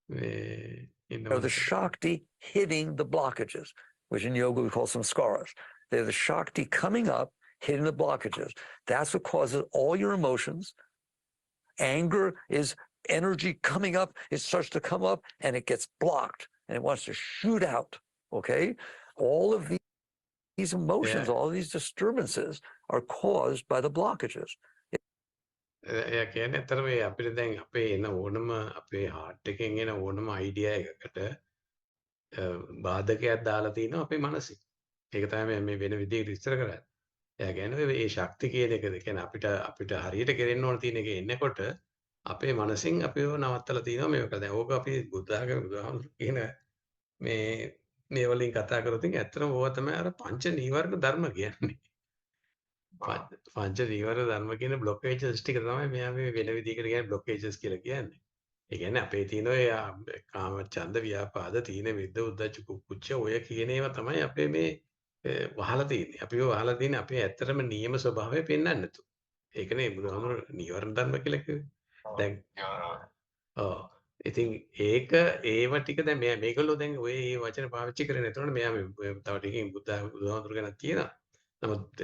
මේ ඉන්න are the මනසට. Shakti hitting the blockages, which in yoga we call samskaras. They're the Shakti coming up, hitting the blockages. That's what causes all your emotions. Anger is energy coming up. It starts to come up and it gets blocked and it wants to shoot out. Okay? All of these emotions, එයා all of these disturbances are caused by the blockages. එයා කියන්නේ ඇත්තටම මේ අපිට දැන් අපේ එන ඕනම අපේ heart එකෙන් එන ඕනම idea එකකට බාධකයක් දාලා තිනවා අපේ මනසේ. ඒක තමයි මම මේ වෙන විදිහට විස්තර කරන්නේ. එයා කියන්නේ මේ ශක්ති කියන එකද කියන්නේ අපිට හරියට කෙරෙන්න ඕන තියෙන එක එන්නකොට අපේ මනසින් අපිව නවත්තලා තිනවා මේක. දැන් ඕක අපි බුදුහාමුදුරු කියන මේ වලින් කතා කරොත් ඇත්තටම ඕවා තමයි අර පංච නීවරණ ධර්ම කියන්නේ. පංච නීවරණ ධර්ම කියන බ්ලොකේජස් ටික තමයි මෙයා මේ වෙන විදිහකට කියන්නේ බ්ලොකේජස් කියලා කියන්නේ. ඒ කියන්නේ අපේ තියෙන ඔය කාම ඡන්ද ව්‍යාපාද තීන මිද්ද උද්ධච්ච කුච්ච ඔය කියන ඒවා තමයි අපේ මේ වහලා තියෙන්නේ. අපිව වහලා තියෙන්නේ අපේ ඇත්තටම නියම ස්වභාවය පෙන්වන්න නැතුව. ඒකනේ බුදුහාමුදුරු නීවරණ ධර්ම කියලා කිව්වේ. දැන් ඔව්. ඉතින් ඒව ටික දැන් මේගොල්ලෝ දැන් ඔය ඒ වචන පාවිච්චි කරන්නේ නැතුනට මෙයා තව ටිකකින් බුදුහාමුදුරු ගැන තියෙනවා. නමුත්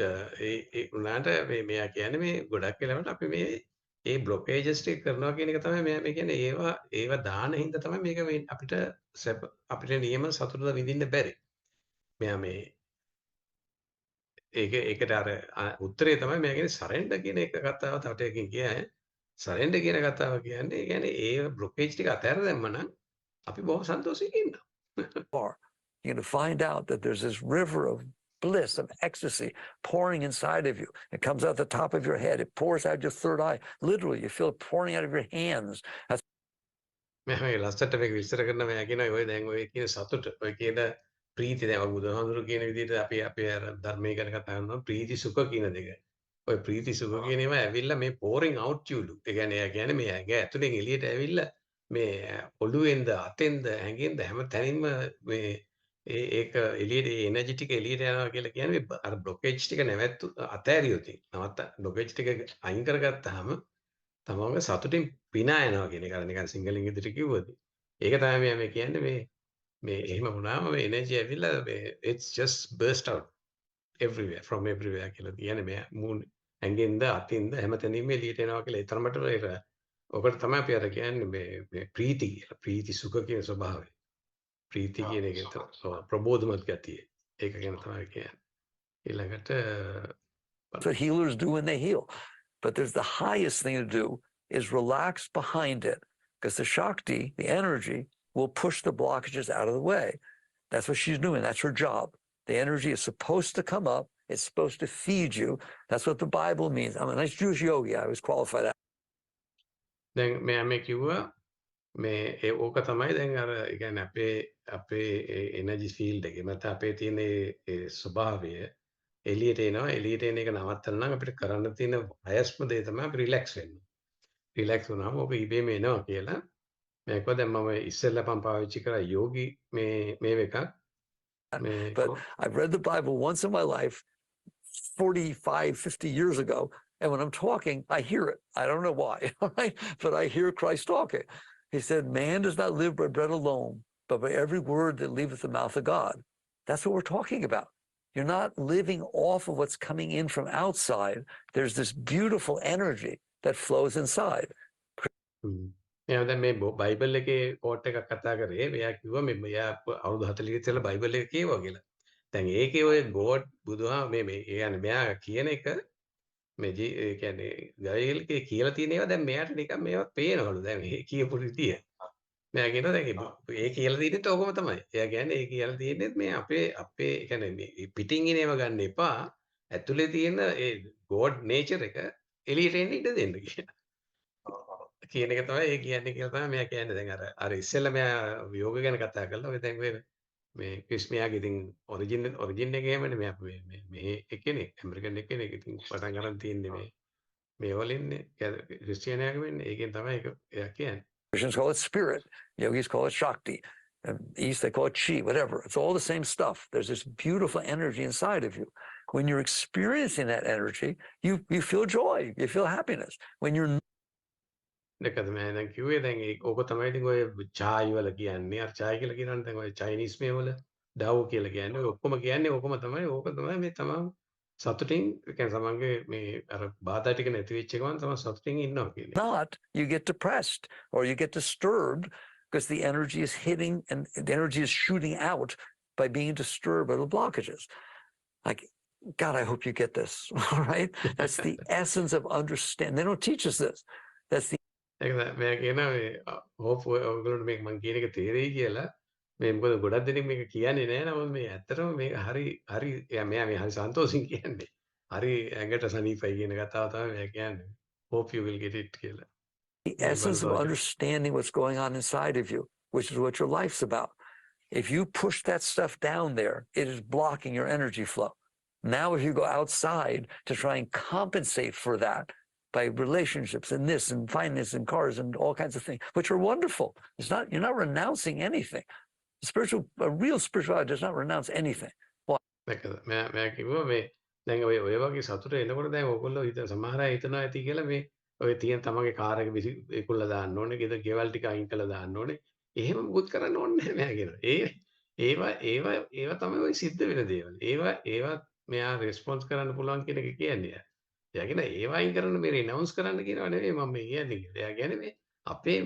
ඒ උනාට මෙයා කියන්නේ මේ ගොඩක් වෙලාවට අපි මේ බ්ලොකේජස් ටික කරනවා කියන එක තමයි මෙයා මේ කියන්නේ ඒවා දාන හින්දා තමයි මේක අපිට නියම සතුට විඳින්න බැරි. මෙයා මේ ඒකට අර උත්තරේ තමයි මෙයා කියන්නේ සරෙන්ඩර් කියන එක කතාව තව ටිකකින් කියන්නේ. සරෙන්ඩර් කියන කතාව කියන්නේ ඒ කියන්නේ ඒ බ්ලොකේජ් ටික අතහැර දැම්මනම් අපි බොහොම සන්තෝෂයෙන් ඉන්නවා. You're going to find out that there's this river of bliss, of ecstasy pouring inside of you. It comes out the top of your head. It pours out your third eye. Literally, you feel it pouring out of your hands. That's මම මේ ලස්සට මේක විස්තර කරන මම කියනවා ඔය දැන් ඔය කියන සතුට ඔය කියන ප්‍රීති දැන් බුදුහාමුදුරු කියන විදිහට අපි අපේ අර ධර්මයේ ගැන කතා කරනවා ප්‍රීති සුඛ කියන දෙක. ඔය ප්‍රීති සුඛ කියන ඒවා ඇවිල්ලා මේ pouring out යුලු. ඒ කියන්නේ එයා කියන්නේ මේ ඇඟ ඇතුලෙන් එළියට ඇවිල්ලා මේ ඔළුවෙන්ද අතෙන්ද ඇඟෙන්ද හැම තැනින්ම මේ ඒක එළියට ඒ එනර්ජි ටික එළියට යනවා කියලා කියන්නේ අර බ්ලොකේජ් ටික අතෑරියොත් නවත්ත බ්ලොකේජ් ටික අයින් කරගත්තාම තමන්ගේ සතුටින් පිනා යනවා කියන එක අර නිකන් සිංහලෙන් ඉදිරියට කිව්වොත්. ඒක තමයි මේ කියන්නේ මේ එහෙම වුණාම මේ එනර්ජි ඇවිල්ලා මේ it's just burst out everywhere from everywhere කියලා කියන්නේ මේ ඇඟෙන්ද අතින්ද හැමතැනින්ම එළියට එනවා කියලා ඒ තරමට ඔකට තමයි අපි අර කියන්නේ මේ ප්‍රීති කියලා. ප්‍රීති සුඛ කියන ස්වභාවය. ප්‍රීති කියන එක ප්‍රබෝධමත් ගතිය. ඒක ගැන තමයි කියන්නේ. ඊළඟට what healers do when they heal. But there's the highest thing to do is relax behind it because the Shakti, the energy, will push the blockages out of the way. That's what she's doing. That's her job. The energy is supposed to come up. It's supposed to feed you. That's what the Bible means. I'm a nice Jewish yogi. I was qualified. දැන් මේ කිව්වා මේ ඕක තමයි දැන් අර ඒ කියන්නේ අපේ එනර්ජි ෆීල්ඩ් එකේ මත අපේ තියෙන ඒ ස්වභාවය එළියට එනවා එළියට එන එක නවත්තන්න නම් අපිට කරන්න තියෙන අයස්ම දේ තමයි අපි රිලැක්ස් වෙන්න. රිලැක්ස් වුණාම ඕක ඉබේම එනවා කියලා මම කිව්වා දැන් මම ඉස්සෙල්ලා පාවිච්චි කරා යෝගි මේ එකක් But I've read the Bible once in my life 45, 50 years ago. And when I'm talking, I hear it. I don't know why, right? But I hear Christ talking. He said, man does not live by bread alone, but by every word that leaveth the mouth of God. That's what we're talking about. You're not living off of what's coming in from outside. There's this beautiful energy that flows inside. මෙයා දැන් මේ Bible එකේ coat එකක් කතා කරේ. මෙයා කිව්වා මෙයා අවුරුදු 40 ඉස්සෙල්ලා බයිබල් එක කියවුවා කියලා. දැන් ඒකේ ඔය ගෝඩ් මේ ඒ කියන්නේ මෙයා කියන එක ඒ කියන්නේ ගයිල්ගේ කියලා තියෙන ඒවා දැන් මෙයාට නිකන් මේවා පේනවලු. දැන් මේ කියපු රීතිය. මෙයා කියනවා දැන් ඒ කියලා තියෙන්නේ ඕකම තමයි. එයා කියන්නේ ඒ කියලා තියෙන්නේ මේ අපේ ඒ කියන්නේ මේ පිටින් එන ඒවා ගන්න එපා. ඇතුලේ තියෙන ඒ ගෝඩ් නේචර් එක එළියට එන්න ඉඩ දෙන්න කියලා. කියන එක තමයි ඒ කියන්නේ කියලා තමයි මෙයා කියන්නේ. දැන් අර ඉස්සෙල්ලා මෙයා යෝග ගැන කතා කළා. ඔය දැන් මේ ක්‍රිස් මෙයාගේ ඉතින් ඔරිජින් එක එහෙමනේ මෙයා මේ එක්කෙනෙක් ඇමරිකන් එක්කෙනෙක්. ඉතින් පටන් ගන්න තියෙන්නේ මේ වලින්නේ ක්‍රිස්තියානියාගෙම ඉන්නේ. ඒකෙන් තමයි ඒක එයා කියන්නේ. Christians call it spirit. Yogis call it Shakti. East, they call it Chi, whatever. It's all the same stuff. There's this beautiful energy inside of you. When you're experiencing that energy, you feel joy, you feel happiness. When you're දැකද මම දැන් කිව්වේ දැන් ඕක තමයි ඉතින් ඔය චායි වල කියන්නේ. අර චායි කියලා කියනවනේ දැන් ඔය චයිනීස් මේවල ඩව් කියලා කියන්නේ. ඔය ඔක්කොම කියන්නේ ඕකම තමයි. ඕක තමයි මේ තමන් සතුටින් ඒ කියන්නේ තමන්ගේ මේ අර බාධා ටික නැති වෙච්ච ගමන් තමන් සතුටින් ඉන්නවා කියන්නේ. not, you get depressed or you get disturbed because the energy is hitting and the energy is shooting out by being disturbed by the blockages. Like, God, I hope you get this. All right. That's the essence of understanding. They don't teach us this. That's the ඒක මම කියනවා මේ hope ඔයගොල්ලන්ට මේක මම කියන එක තේරෙයි කියලා. මේ මොකද ගොඩක් දෙනෙක් මේක කියන්නේ නැහැ. නමුත් මේ ඇත්තටම මේක හරි හරි මෙයා මේ හරි සන්තෝෂින් කියන්නේ. හරි ඇඟට සනීපයි කියන කතාව තමයි මෙයා කියන්නේ. Hope you will get it කියලා. essence of understanding what's going on inside of you, which is what your life's about. If you push that stuff down there, it is blocking your energy flow. Now, if you go outside to try and compensate for that by relationships and this and finance and cars and all kinds of things, which are wonderful. It's not, you're not renouncing anything. A real spirituality does not renounce anything. මම කිව්වා මේ දැන් ඔය වගේ සතුට එනකොට දැන් ඕගොල්ලෝ සමහර අය හිතනවා ඇති කියලා මේ ඔය තියෙන තමන්ගේ කාර් එක විකුණලා දාන්න ඕනේ, ගෙවල් ටික අයින් කරලා දාන්න ඕනේ. එහෙම මුකුත් කරන්න ඕනේ නැහැ මෙයා කියනවා. ඒවා තමයි ඔය සිද්ධ වෙන දේවල්. ඒවා මෙයා රෙස්පොන්ස් කරන්න පුළුවන් කියන එක කියන්නේ. එයා කියන ඒවා අයින් කරන්න මේ රිනවුන්ස් කරන්න කියනවා නෙවෙයි මම මේ කියන්නේ කියලා. එයා කියන්නේ මේ අපේ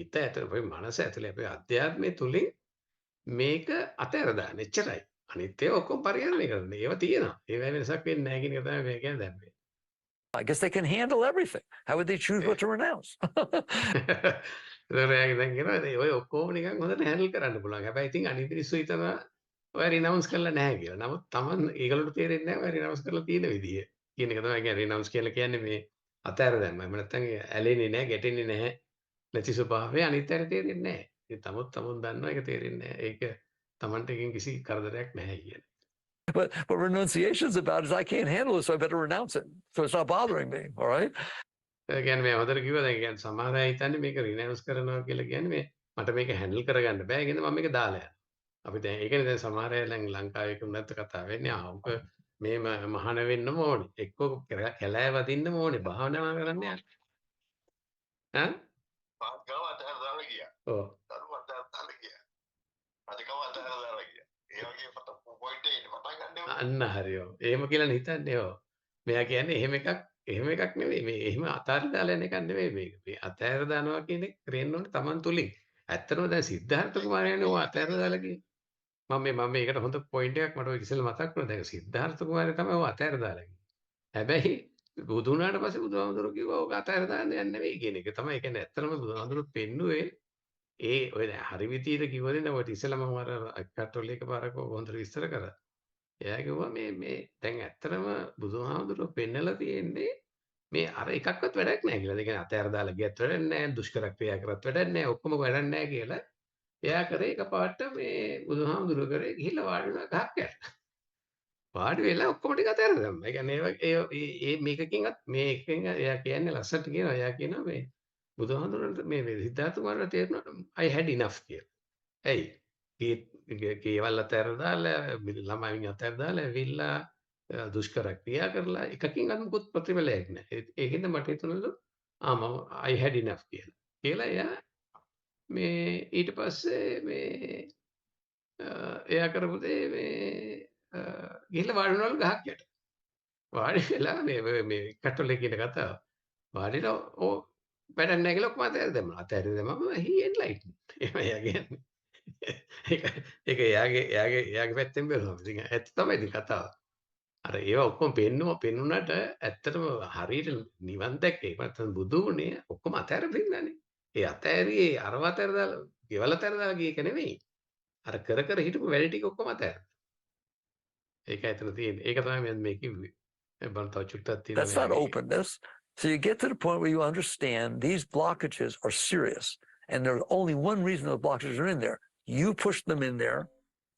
හිත ඇතුලේ අපේ මනස ඇතුලේ අපේ අධ්‍යාත්මය තුලින් මේක අතහැර දාන්න එච්චරයි. අනිත් ඒවා ඔක්කොම පරිහරණය කරන්න. ඒවා තියෙනවා. ඒවා වෙනසක් වෙන්නේ නැහැ කියන එක තමයි මේ කියන්නේ දැන් මේ. I guess they can handle everything. How would they choose what to renounce? ඒතරෑගේ දැන් කියනවා ඔය ඔක්කොම නිකන් හොඳට හැන්ඩල් කරන්න පුළුවන්. හැබැයි ඉතින් අනිත් මිනිස්සු හිතනවා ඔය රිනවුන්ස් කරලා නැහැ කියලා. නමුත් Taman ඒගොල්ලන්ට තේරෙන්නේ නැහැ ඔය රිනවුන්ස් කරලා තියෙන විදිය. කියන එක තමයි කියන්නේ රිනවුන්ස් කියලා කියන්නේ මේ අතහැර දැම්ම. එහෙම නැත්නම් ඇලෙන්නේ නැහැ, ගැටෙන්නේ නැහැ. නැති ස්වභාවය අනිත් අයට තේරෙන්නේ නැහැ. ඉතින් Taman දන්නවා ඒක තේරෙන්නේ නැහැ. ඒක Tamanට එකකින් කිසි කරදරයක් නැහැ කියන්නේ. But what renunciation's about is I can't handle it, so I better renounce it. So it's not bothering me. All right. ඒ කියන්නේ මේ හොඳට කිව්වා දැන් කියන්නේ සමහර අය හිතන්නේ මේක රිනවුන්ස් කරනවා කියලා කියන්නේ මේ මට මේක හැන්ඩල් කරගන්න බෑ කියන මම මේක දාලා යනවා. අපි දැන් ඒකනේ දැන් සමහර අය දැන් ලංකාවේ උනත් කතා වෙන්නේ ආවක මේ මහාන වෙන්නම ඕනේ. එක්ක කැලෑ වදින්නම ඕනේ. භාවනා කරන්න යන්න. ඈ? ගාව අතහැර දාලා ගියා. ඔව්. දරුවෝ අතහැර දාලා ගියා. රජකම අතහැර දාලා ගියා. ඒ වගේ පොයින්ට් එකේ පටන් ගන්න ඕනේ. අන්න හරියෝ. එහෙම කියලානේ හිතන්නේ ඔව්. මෙයා කියන්නේ එහෙම එකක් නෙවෙයි. මේ එහෙම අතහැර දාලා යන එකක් නෙවෙයි මේක. මේ අතහැර දානවා කියන එක කරෙන්න ඕනේ Taman තුලින්. ඇත්තටම දැන් සිද්ධාර්ථ කුමාරයානේ ඔය අතහැර දාලා ගියේ. මම මේකට හොඳ පොයින්ට් එකක් මට ඔය ඉස්සෙල්ලා මතක් වුණා. දැන් සිද්ධාර්ථ කුමාරයා තමයි ඔය අතහැර දාලා ගියේ. හැබැයි බුදු වුණාට පස්සේ බුදුහාමුදුරුවෝ කිව්වා ඕක අතහැර දාන්න යන්නේ නෙවෙයි කියන එක. තමයි ඒ කියන්නේ ඇත්තටම බුදුහාමුදුරුවෝ පෙන්නුවේ ඔය දැන් හරි විදියට කිව්වද නේ ඔය ඉස්සෙල්ලා මම අර කට්ටෝල් එකපාරක් හොඳට විස්තර කරා. එයා කිව්වා මේ දැන් ඇත්තටම බුදුහාමුදුරුවෝ පෙන්නලා තියෙන්නේ මේ අර එකක්වත් වැඩක් නැහැ කියලා. ඒ කියන්නේ අතහැර දාලා ගියත් වැඩක් නැහැ, දුෂ්කර ක්‍රියා කරත් වැඩක් නැහැ, ඔක්කොම වැඩක් නැහැ කියලා. එයා කරේ එකපාරට මේ බුදුහාමුදුරුවෝ කරේ ගිහිල්ලා වාඩි වුණා ගහක් යට. වාඩි වෙලා ඔක්කොම ටික අතහැර දැම්මා. ඒ කියන්නේ මේකකින්වත් මේකෙන් එයා කියන්නේ ලස්සනට කියනවා. එයා කියනවා මේ බුදුහාමුදුරන්ට මේ සිද්ධාර්ථ කුමාරට තේරුණා I had enough කියලා. ඇයි? කේවල් අතහැර දාලා ළමයින් අතහැර දාලා ඇවිල්ලා දුෂ්කර ක්‍රියා කරලා එකකින්වත් මුකුත් ප්‍රතිඵලයක් නැහැ. ඒකින්ද මට හිතුණලු මම I had enough කියලා. කියලා එයා මේ ඊට පස්සේ මේ එයා කරපු දේ මේ ගිහිල්ලා වාඩි වුණාලු ගහක් යට. වාඩි වෙලා මේ කට්ටොලේ කියන කතාව. වාඩිලා වැඩක් නැහැ කියලා ඔක්කොම අතහැරලා දැම්මා. අතහැරලා දැම්මම he enlightened. එහෙම එයා කියන්නේ. ඒක ඒක එයාගේ පැත්තෙන් බැලුවම ඉතින් ඇත්ත තමයි ඉතින් කතාව. අර ඒවා ඔක්කොම පෙන්නුනට ඇත්තටම හරියට නිවන් දැක්කේ එහෙම නැත්නම් බුදු වුණේ ඔක්කොම අතහැරපු හින්දානේ. ඒ අතහැරියේ අරව අතහැර දාලා ගෙවල් අතහැර දාලා ගිය එක නෙමෙයි. අර කර කර හිටපු වැඩ ටික ඔක්කොම අතහැරලා. ඒකයි එතන තියෙන්නේ. ඒක තමයි මම මේ කිව්වේ. බලන්න තව චුට්ටක් තියෙනවා That's not මෙයාගේ. openness. So you get to the point where you understand these blockages are serious. And there's only one reason those blockages are in there. You pushed them in there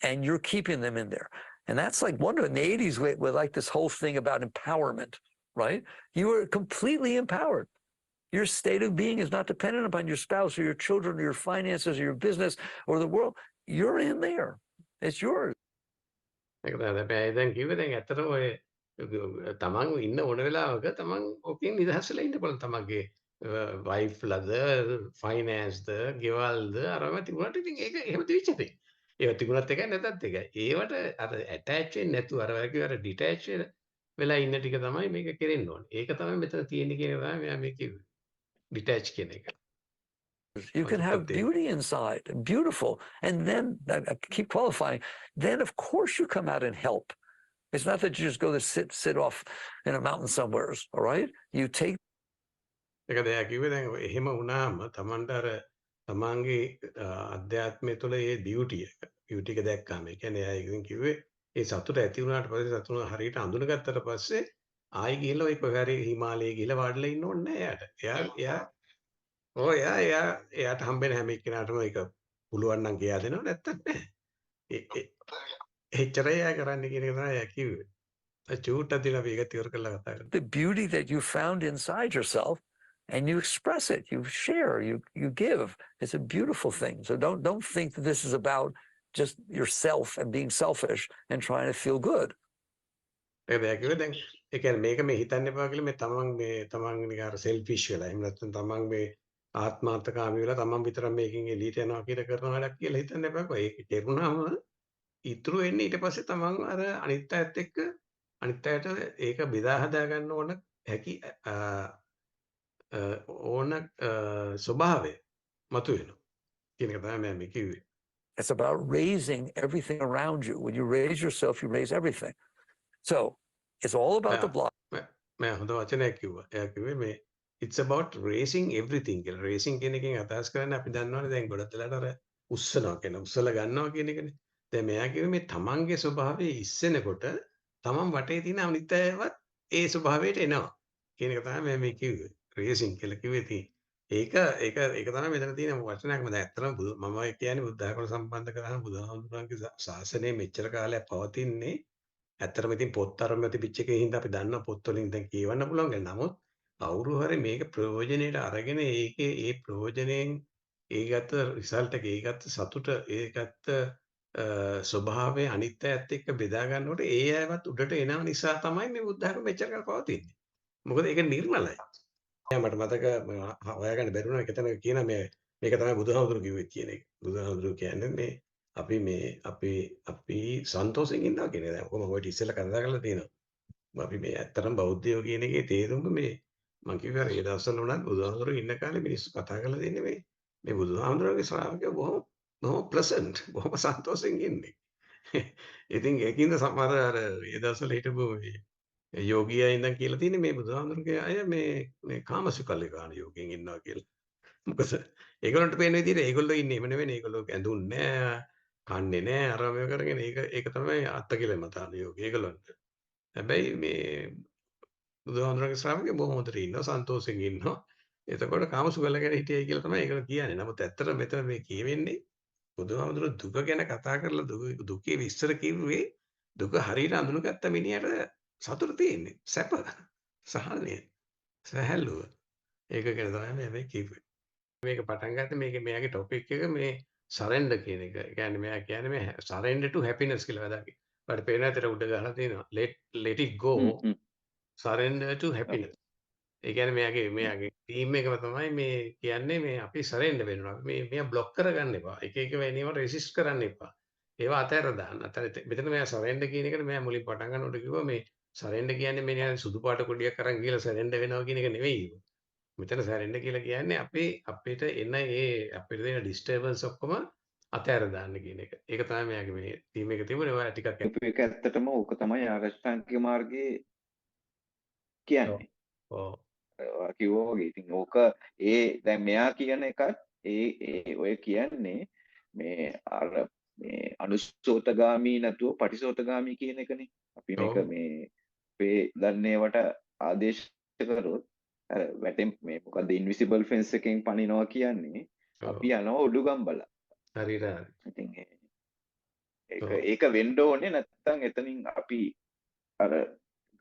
and you're keeping them in there. And that's like wonder in the 80s with like this whole thing about empowerment, right? You were completely empowered. Your state of being is not dependent upon your spouse or your children or your finances or your business or the world. You're in there. It's yours. ඒක තමයි හැබැයි දැන් කිව්වේ දැන් ඇත්තටම ඔය තමන් ඉන්න ඕන වෙලාවක තමන් ඕකෙන් නිදහස් වෙලා ඉන්න බලන්න තමන්ගේ වයිෆ්ලද ෆයිනෑන්ස්ද ගෙවල්ද අරම තිබුණාට ඉතින් ඒක එහෙම තිබිච්ච දෙයක්. ඒවා තිබුණත් එකයි නැතත් එකයි. ඒවට අර ඇටච් වෙන්නේ නැතුව අර වගේ අර ඩිටැච් වෙලා ඉන්න ටික තමයි මේක කෙරෙන්න ඕනේ. ඒක තමයි මෙතන තියෙන්නේ කියන එක තමයි මෙයා මේ කිව්වේ. ඩිටැච් කියන එක. You can have beauty inside, beautiful. And then I keep qualifying. Then of course you come out and help. It's not that you just go to sit off in a mountain somewhere, all right? You take. ඒකද එයා කිව්වේ දැන් එහෙම වුණාම තමන්ට අර තමන්ගේ අධ්‍යාත්මය තුළ ඒ බියුටි එක දැක්කාම ඒ කියන්නේ එයා ඉතින් කිව්වේ ඒ සතුට ඇති වුණාට පස්සේ සතුට හරියට අඳුනගත්තට පස්සේ ආයි ගිහලා ඔය කොහේ හරි හිමාලයේ ගිහලා වාඩිලා ඉන්න ඕනේ නැහැ එයාට. එයාට හම්බෙන හැම එක්කෙනාටම ඒක පුළුවන් නම් කියා දෙනවා නැත්තම් නැහැ. එච්චරයි එයා කරන්න කියන එක තමයි එයා කිව්වේ. චූට්ටක් දිලා අපි ඒක ඉවර කරලා කතා කරමු. The beauty that you found inside yourself and you express it, you share, you give. It's a beautiful thing. So don't think that this is about just yourself and being selfish and trying to feel good. ඒක කිව්වේ දැන් ඒ කියන්නේ මේක මේ හිතන්න එපා කියලා මේ තමන් නිකන් අර සෙල්ෆිෂ් වෙලා එහෙම නැත්නම් තමන් මේ ආත්මාර්ථකාමී වෙලා තමන් විතරක් මේකෙන් එළියට යනවා කියලා කරන වැඩක් කියලා හිතන්න එපා. ඒක කෙරුණාම ඉතුරු වෙන්නේ ඊට පස්සේ තමන් අර අනිත් අයත් එක්ක අනිත් අයට ඒක බෙදා හදා ගන්න හැකි ඕන ස්වභාවය මතුවෙනවා කියන එක තමයි මම කිව්වේ. It's about raising everything around you. When you raise yourself, you raise everything. So it's all about the block. මම හොඳ වචනයක් කිව්වා. එයා කිව්වේ මේ it's about raising everything කියලා. raising කියන එකෙන් අදහස් කරන්නේ අපි දන්නවනේ දැන් ගොඩක් වෙලාවට අර උස්සනවා කියන උස්සලා ගන්නවා කියන එකනේ. දැන් මෙයා කිව්වේ මේ තමන්ගේ ස්වභාවය ඉස්සෙනකොට තමන් වටේ තියෙන අනිත් අයවත් ඒ ස්වභාවයට එනවා කියන එක තමයි මම මේ කිව්වේ. raising කියලා කිව්වේ ඉතින් ඒක තමයි මෙතන තියෙන වචනයක්ම. දැන් ඇත්තටම මම කියන්නේ බුද්ධ ධර්ම සම්බන්ධ කරාම බුදුහාමුදුරන්ගේ ශාසනය මෙච්චර කාලයක් පවතින්නේ ඇත්තටම ඉතින් පොත් අරම තිබිච්ච එකේ හින්දා අපි දන්නවා පොත් වලින් දැන් කියවන්න පුළුවන් කියලා. නමුත් කවුරු හරි මේක ප්‍රයෝජනෙට අරගෙන ඒකේ ඒ ප්‍රයෝජනෙන් ඒගත රිසල්ට් එක ඒගත සතුට ඒගත ස්වභාවය අනිත් අයත් එක්ක බෙදා ගන්නකොට ඒ අයවත් උඩට එනව නිසා තමයි මේ බුද්ධ ධර්ම මෙච්චර කාල පවතින්නේ. මොකද ඒක නිර්මලයි. මට මතක හොයාගන්න බැරි වුණා ඒක තමයි කියන මේක තමයි බුදුහාමුදුරු කිව්වේ කියන එක. බුදුහාමුදුරු කියන්නේ මේ අපි සන්තෝෂෙන් ඉන්නවා කියන එක. දැන් ඔක මම ඔය ඉස්සෙල්ලා කතා කරලා තියෙනවා. අපි මේ ඇත්තටම බෞද්ධයෝ කියන එකේ තේරුම මේ මම කිව්වා ඒ දවස්වල උනත් බුදුහාමුදුරු ඉන්න කාලේ මිනිස්සු කතා කරලා දෙන්නේ මේ බුදුහාමුදුරුගේ ශ්‍රාවකයෝ බොහොම ප්ලසන්ට් බොහොම සන්තෝෂෙන් ඉන්නේ. ඉතින් ඒකින්ද සමහර අර ඒ දවස්වල හිටපු යෝගියා ඉඳන් කියලා තියෙන්නේ මේ බුදුහාමුදුරුගේ අය මේ කාමසුකල්ලිකාන යෝගයෙන් ඉන්නවා කියලා. මොකද ඒගොල්ලන්ට පේන විදිහට ඒගොල්ලෝ ඉන්නේ එහෙම නෙවෙයි. ඒගොල්ලෝ ඇඳුන්නේ නැහැ, කන්නේ නැහැ, අර මේව කරගෙන ඒක තමයි අත්ත කියලා මතාන යෝගය ඒගොල්ලන්ට. හැබැයි මේ බුදුහාමුදුරුගේ ශ්‍රාවකයෝ බොහොම හොඳට ඉන්නවා, සන්තෝෂෙන් ඉන්නවා. එතකොට කාමසුකල්ලිකාන හිටියයි කියලා තමයි ඒගොල්ලෝ කියන්නේ. නමුත් ඇත්තට මෙතන මේ කියවෙන්නේ බුදුහාමුදුරුවෝ දුක ගැන කතා කරලා දුකේ විස්තර කිව්වේ දුක හරියට අඳුනගත්ත මිනිහට සතුට තියෙන්නේ. සැප, සහනය, සැහැල්ලුව. ඒක ගැන තමයි මම කිව්වේ. මේක පටන් ගත්තේ මෙයාගේ ටොපික් එක මේ සරෙන්ඩර් කියන එක. ඒ කියන්නේ මෙයා කියන්නේ මේ සරෙන්ඩර් ටු හැපිනස් කියලා වදාගේ. අපිට පේන ඇතර උඩ ගහලා තියෙනවා. let it go surrender to happiness. ඒ කියන්නේ මෙයාගේ ටීම් එකම තමයි මේ කියන්නේ මේ අපි සරෙන්ඩර් වෙනවා. මෙයා બ્લોක් කරගන්න එපා. එක වෙනේම රෙසිස්ට් කරන්න එපා. ඒවා අතහැර දාන්න. මෙතන මෙයා සරෙන්ඩර් කියන එකට මෙයා මුලින් පටන් ගන්නකොට කිව්වා මේ සරෙන්ඩර් කියන්නේ මෙයා සුදු පාට කොඩියක් අරන් ගිහලා සරෙන්ඩර් වෙනවා කියන එක නෙවෙයි. මෙතන සැරෙන්න කියලා කියන්නේ අපිට එන අපිට දෙන ඩිස්ටර්බන්ස් ඔක්කොම අතහැර දාන්න කියන එක. ඒක තමයි මෙයාගේ මේ තීම් එක තිබුණේ. ඔයා ටිකක් ඒක ඇත්තටම ඕක තමයි ආරෂ්ඨාංගික මාර්ගයේ ඔව්. කියන්නේ. ඔව්. කිව්වා වගේ. ඉතින් ඕක දැන් මෙයා කියන එකත් ඔය කියන්නේ මේ අර මේ අනුසෝතගාමී නැතුව පටිසෝතගාමී කියන එකනේ. අපි මේක ඔව්. මේ අපේ දන්නේවට ආදේශ කරොත් අර වැටෙන් මේ මොකද ඉන්විසිබල් ෆෙන්ස් එකෙන් පනිනවා කියන්නේ ඔව්. අපි යනවා ඔඩුගම්බලා. හරියට හරි. ඉතින් ඔව්. ඒක වෙන්න ඕනේ නැත්නම් එතනින් අපි අර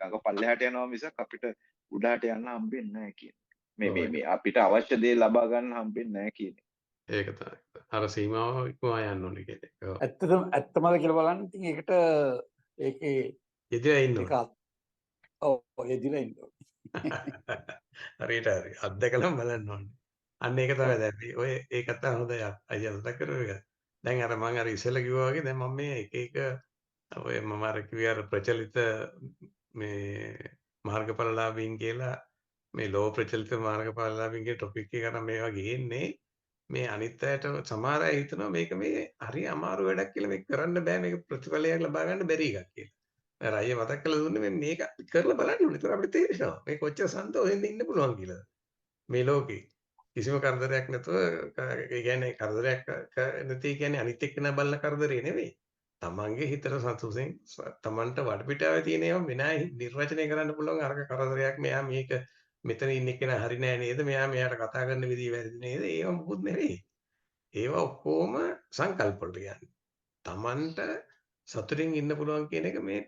ගඟ පල්ලෙහාට යනවා මිසක් අපිට උඩහට යන්න හම්බෙන්නේ නැහැ කියන්නේ. ඔව්. මේ අපිට අවශ්‍ය දේ ලබා ගන්න හම්බෙන්නේ නැහැ කියන්නේ. ඒක තමයි. අර සීමාව ඉක්මවා යන්න ඕනේ කියන එක. ඔව්. ඇත්තමද කියලා බලන්න ඉතින් ඒකට ඒකේ යෙදලා ඉන්න ඒක ඕනේ. ඔව් යෙදිලා ඉන්න ඕනේ. හරියට හරි. අත්දැකලම බලන්න ඕනේ. අන්න ඒක තමයි දැන් මේ ඔය ඒකත් තමයි හොඳ අයියා මතක් කරපු එක. දැන් අර මම අර ඉස්සෙල්ලා කිව්වා වගේ දැන් මම මේ එක ඔය මම අර කිව්වේ අර ප්‍රචලිත මේ මාර්ගඵලලාභීන් කියලා මේ ලෝ ප්‍රචලිත මාර්ගඵලලාභීන්ගේ ටොපික් එක අරන් මේවා ගේන්නේ මේ අනිත් අයට සමහර අය හිතනවා මේක මේ හරි අමාරු වැඩක් කියලා මේක කරන්න බෑ මේක ප්‍රතිඵලයක් ලබා ගන්න බැරි එකක් කියලා. අර අයියා මතක් කරලා දුන්නේ මේක කරලා බලන්න ඕනේ. ඒතර අපිට තේරෙනවා මේ කොච්චර සන්තෝෂෙන් ඉන්න පුළුවන් කියලා. මේ ලෝකේ කිසිම කරදරයක් නැතුව ඒ කියන්නේ කරදරයක් නැති කියන්නේ අනිත් එක්කෙනා බලන කරදරේ නෙවෙයි. තමන්ගේ හිතට සතුටෙන් තමන්ට වටපිටාවේ තියෙන ඒවා විනාය නිර්වචනය කරන්න පුළුවන් අරක කරදරයක් මෙයා මේක මෙතන ඉන්න කෙනා හරි නෑ නේද මෙයා මෙයාට කතා කරන විදිය වැරදි නේද ඒව මොකුත් නෙවෙයි. ඒවා ඔක්කොම සංකල්ප වලට යන්නේ. තමන්ට සතුටින් ඉන්න පුළුවන් කියන එක මේ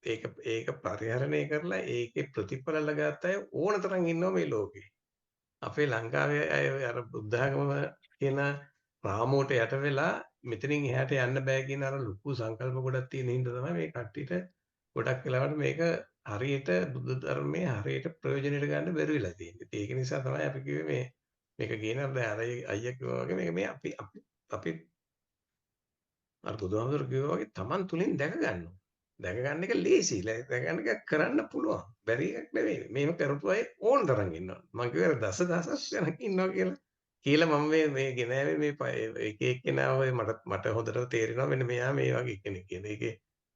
ඒක පරිහරණය කරලා ඒකේ ප්‍රතිඵල ලගාත් අය ඕන තරම් ඉන්නවා මේ ලෝකේ. අපේ ලංකාවේ අය අර බුද්ධ ආගම කියන රාමුවට යට වෙලා මෙතනින් එහාට යන්න බෑ කියන අර ලොකු සංකල්ප ගොඩක් තියෙන හින්දා තමයි මේ කට්ටියට ගොඩක් වෙලාවට මේක හරියට බුද්ධ ධර්මයේ හරියට ප්‍රයෝජනෙට ගන්න බැරි වෙලා තියෙන්නේ. ඒක නිසා තමයි අපි කිව්වේ මේක කියන දැන් අර අයියා කිව්වා වගේ මේක මේ අපි අර බුදුහාමුදුරුවෝ කිව්වා වගේ Taman තුලින් දැක ගන්නවා. දැක ගන්න එක ලේසි. දැක ගන්න එක කරන්න පුළුවන්. බැරි එකක් නෙවෙයි. මේව කරපු අය ඕන තරම් ඉන්නවා. මම කිව්වා දසදහසක් ගණන් ඉන්නවා කියලා මම මේ ගෙනාවේ මේ එක එක්කෙනා ඔය මට හොඳට තේරෙනවා මෙන්න මෙයා මේ වගේ කෙනෙක් කියන.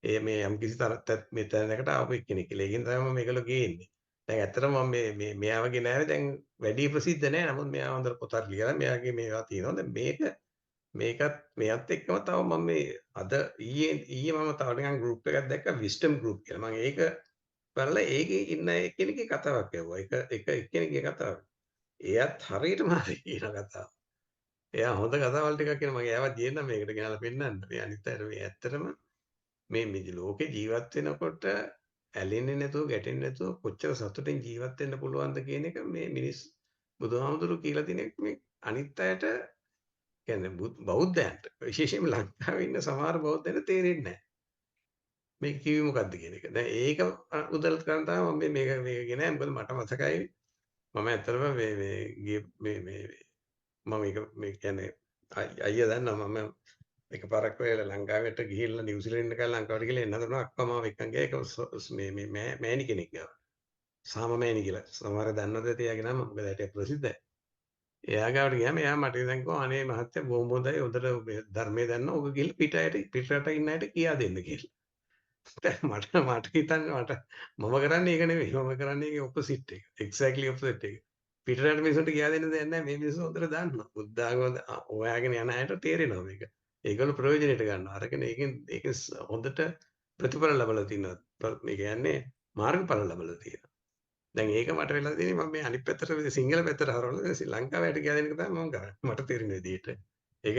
ඒ මේ යම් කිසි තරත්තක් මේ තැනකට ආපු එක්කෙනෙක් කියලා. ඒකෙන් තමයි මම මේකල ගේන්නේ. දැන් ඇත්තටම මම මෙයාව ගෙනාවේ දැන් වැඩි ප්‍රසිද්ධ නෑ. නමුත් මෙයා හොඳට පොතක් ලියලා මෙයාගේ මේවා තියෙනවා. දැන් මේකත් එක්කම තව මම මේ අද ඊයේ මම තව නිකන් ගෲප් එකක් දැක්කා විස්ටම් ගෲප් කියලා. මම ඒක බලලා ඒකේ ඉන්න එක්කෙනෙක්ගේ කතාවක් ඇහුවා. එක එක්කෙනෙක්ගේ කතාවක්. එයාත් හරියටම හරි කියන කතාව. එයා හොඳ කතාවල් ටිකක් කියන මම එයාව දෙන්නම් මේකට ගෙනල්ලා පෙන්නන්න. මේ අනිත් අයට මේ ඇත්තටම මේ ලෝකේ ජීවත් වෙනකොට ඇලෙන්නේ නැතුව ගැටෙන්නේ නැතුව කොච්චර සතුටින් ජීවත් වෙන්න පුළුවන්ද කියන එක මේ බුදුහාමුදුරු කියලා තියෙන මේ අනිත් අයට කියන්නේ බෞද්ධයන්ට විශේෂයෙන්ම ලංකාවේ ඉන්න සමහර බෞද්ධයන්ට තේරෙන්නේ නැහැ. මේක කිව්වේ මොකද්ද කියන එක. දැන් ඒක උදල් කරන් තමයි මම මේක ගෙනාවේ. මොකද මට මතකයි මම ඇත්තටම මම මේ කියන්නේ අයියා දන්නවා මම එකපාරක් ඔය ලංකාවට ගිහිල්ලා නිව්සීලන්ත කාලේ ලංකාවට ගිහලා එන්න හදනවා අක්කා මාව එක්කන් ගියා. ඒක මේ මෑණි කෙනෙක් ගාව. සාම මෑණි කියලා. සමහර දන්නවද එයාගේ නම? මොකද ඒක ප්‍රසිද්ධයි. එයා ගාවට ගියාම එයා මට ඉතින් කිව්වා අනේ මහත්තයා බොහොම හොඳයි හොඳට ධර්මයේ දන්නවා. ඔබ ගිහලා පිටරට ඉන්න අයට කියා දෙන්න කියලා. දැන් මට හිතන්නේ මම කරන්නේ ඒක නෙවෙයි. මම කරන්නේ ඒකේ ඔපොසිට් එක. එක්සැක්ට්ලි ඔපොසිට් එක. පිටරට මිනිස්සුන්ට කියා දෙන්න දෙයක් නැහැ. මේ මිනිස්සු හොඳට දන්නවා. බුද්ධ ආගම හොයාගෙන යන අයට තේරෙනවා මේක. ඒගොල්ලෝ ප්‍රයෝජනෙට ගන්නවා. අරගෙන ඒකෙන් හොඳට ප්‍රතිඵල ලබලා තිනවා. මේ කියන්නේ මාර්ගඵල ලබලා තියෙනවා. දැන් ඒක මට වෙලා තියෙන්නේ මම මේ අනිත් පැත්තට සිංහල පැත්තට හරවලා ශ්‍රී ලංකාවට කියලා දෙන එක තමයි මම කරන්නේ. මට තේරෙන විදිහට. ඒක